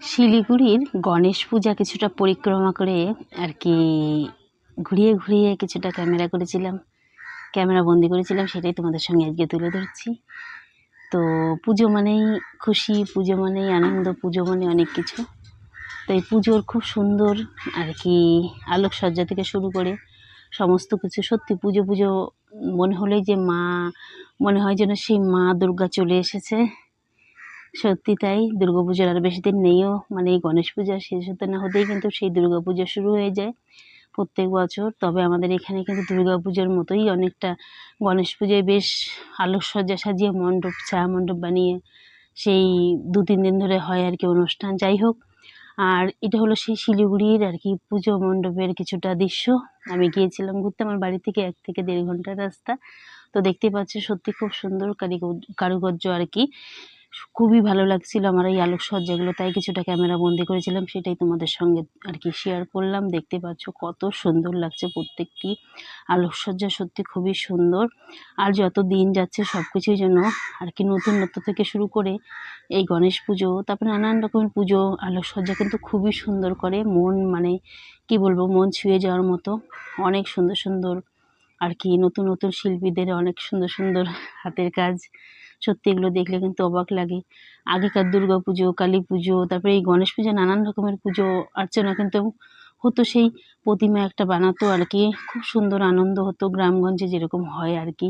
শিলিগুড়ির গণেশ পূজা কিছুটা পরিক্রমা করে আর কি ঘুরিয়ে ঘুরিয়ে কিছুটা ক্যামেরা করেছিলাম, ক্যামেরা বন্দি করেছিলাম, সেটাই তোমাদের সঙ্গে আজকে তুলে ধরছি। তো পুজো মানেই খুশি, পুজো মানেই আনন্দ, পুজো মানে অনেক কিছু। তো এই পুজোর খুব সুন্দর আর কি আলোকসজ্জা থেকে শুরু করে সমস্ত কিছু, সত্যি পুজো পুজো মনে হলেই যে মনে হয় যেন সেই মা দুর্গা চলে এসেছে। সত্যি তাই, দুর্গাপুজোর আর বেশি দিন নেইও, মানে এই গণেশ পূজা শেষ হতে না হতেই কিন্তু সেই দুর্গাপুজো শুরু হয়ে যায় প্রত্যেক বছর। তবে আমাদের এখানে কিন্তু দুর্গাপুজোর মতোই অনেকটা গণেশ পুজোয় বেশ আলোকসজ্জা সাজিয়ে মণ্ডপ, ছায়া মণ্ডপ বানিয়ে সেই 2-3 দিন ধরে হয় আর কি অনুষ্ঠান। যাই হোক, আর এটা হলো সেই শিলিগুড়ির আর কি পুজো মণ্ডপের কিছুটা দৃশ্য। আমি গিয়েছিলাম ঘুরতে, আমার বাড়ি থেকে 1 থেকে 1.5 ঘন্টার রাস্তা। তো দেখতে পাচ্ছি সত্যি খুব সুন্দর কারুকার্য আর কি, খুবই ভালো লাগছিল আমার এই আলোকসজ্জাগুলো, তাই কিছুটা ক্যামেরা বন্দি করেছিলাম, সেটাই তোমাদের সঙ্গে আর কি শেয়ার করলাম। দেখতে পাচ্ছ কত সুন্দর লাগছে প্রত্যেকটি আলোকসজ্জা, সত্যি খুবই সুন্দর। আর যত দিন যাচ্ছে সব কিছুই যেন আর কি নতুনত্ব থেকে শুরু করে এই গণেশ পুজো, তারপরে নানান রকমের পুজো আলোকসজ্জা কিন্তু খুবই সুন্দর করে, মন মানে কি বলবো, মন ছুঁয়ে যাওয়ার মতো। অনেক সুন্দর সুন্দর আর কি নতুন নতুন শিল্পীদের অনেক সুন্দর সুন্দর হাতের কাজ, সত্যি এগুলো দেখলে কিন্তু অবাক লাগে। আগেকার দুর্গা পুজো, কালী পুজো, তারপরে এই গণেশ পুজো, নানান রকমের পুজো অর্চনা কিন্তু হতো, সেই প্রতিমা একটা বানাতো আর কি, খুব সুন্দর আনন্দ হতো, গ্রামগঞ্জে যেরকম হয় আর কি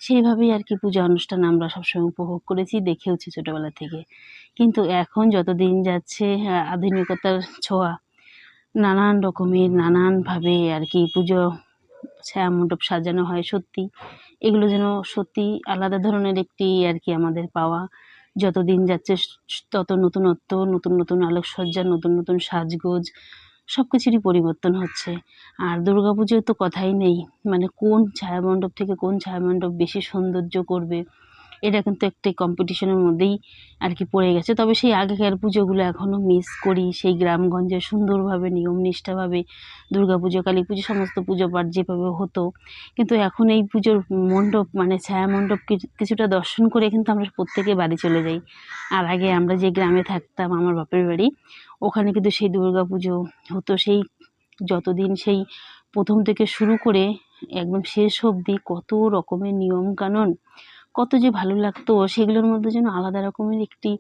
সেইভাবেই আর কি পূজা অনুষ্ঠান আমরা সবসময় উপভোগ করেছি, দেখেওছি ছোটোবেলা থেকে। কিন্তু এখন যত দিন যাচ্ছে আধুনিকতার ছোঁয়া, নানান রকমের নানানভাবে আর কি পুজো ছায়া মণ্ডপ সাজানো হয়। সত্যি এগুলো যেন সত্যি আলাদা ধরনের একটি আর কি আমাদের পাওয়া। যত দিন যাচ্ছে তত নতুনত্ব, নতুন নতুন আলোকসজ্জা, নতুন নতুন সাজগোজ, সব কিছুরই পরিবর্তন হচ্ছে। আর দুর্গাপুজোয় তো কথাই নেই, মানে কোন ছায়ামণ্ডপ থেকে কোন ছায়ামণ্ডপ বেশি সৌন্দর্য করবে, এটা কিন্তু একটি কম্পিটিশনের মধ্যেই আর কি পড়ে গেছে। তবে সেই আগেকার পুজোগুলো এখনও মিস করি, সেই গ্রামগঞ্জে সুন্দরভাবে নিয়মনিষ্ঠাভাবে দুর্গাপুজো, কালী পুজো, সমস্ত পুজো পাঠ যেভাবে হতো। কিন্তু এখন এই পুজোর মণ্ডপ মানে ছায়া মণ্ডপ কিছুটা দর্শন করে কিন্তু আমরা প্রত্যেকে বাড়ি চলে যাই। আর আগে আমরা যে গ্রামে থাকতাম, আমার বাপের বাড়ি, ওখানে কিন্তু সেই দুর্গাপুজো হতো, সেই যতদিন সেই প্রথম থেকে শুরু করে একদম শেষ অবধি কত রকমের নিয়মকানুন, কত যে ভালো লাগতো, সেগুলোর মধ্যে যেন আলাদা রকমের একটি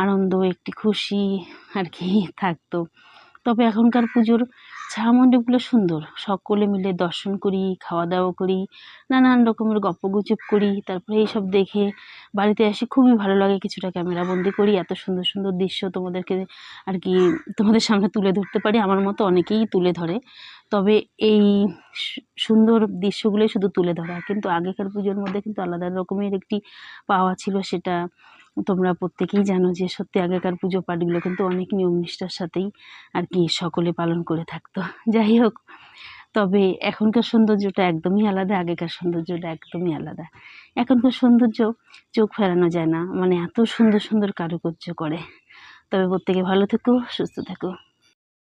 আনন্দ, একটি খুশি আর কি থাকতো। তবে এখনকার পুজোর ছায়া মণ্ডপগুলো সুন্দর, সকলে মিলে দর্শন করি, খাওয়া দাওয়া করি, নানান রকমের গল্পগুজব করি, তারপরে এইসব দেখে বাড়িতে আসি, খুবই ভালো লাগে, কিছুটা ক্যামেরা বন্দি করি, এত সুন্দর সুন্দর দৃশ্য তোমাদেরকে আর কি তোমাদের সামনে তুলে ধরতে পারি, আমার মতো অনেকেই তুলে ধরে। তবে এই সুন্দর দৃশ্যগুলোই শুধু তুলে ধরা, কিন্তু আগেকার পুজোর মধ্যে কিন্তু আলাদা রকমের একটি পাওয়া ছিল, সেটা তোমরা প্রত্যেকেই জানো যে সত্যি আগেকার পুজো পাঠগুলো কিন্তু অনেক নিয়ম নিষ্ঠার সাথেই আর কি সকলে পালন করে থাকতো। যাই হোক, তবে এখনকার সৌন্দর্যটা একদমই আলাদা, আগেকার সৌন্দর্যটা একদমই আলাদা। এখনকার সৌন্দর্য চোখ ফেরানো যায় না, মানে এত সুন্দর সুন্দর কারুকার্য করে। তবে প্রত্যেকে ভালো থেকো, সুস্থ থেকো।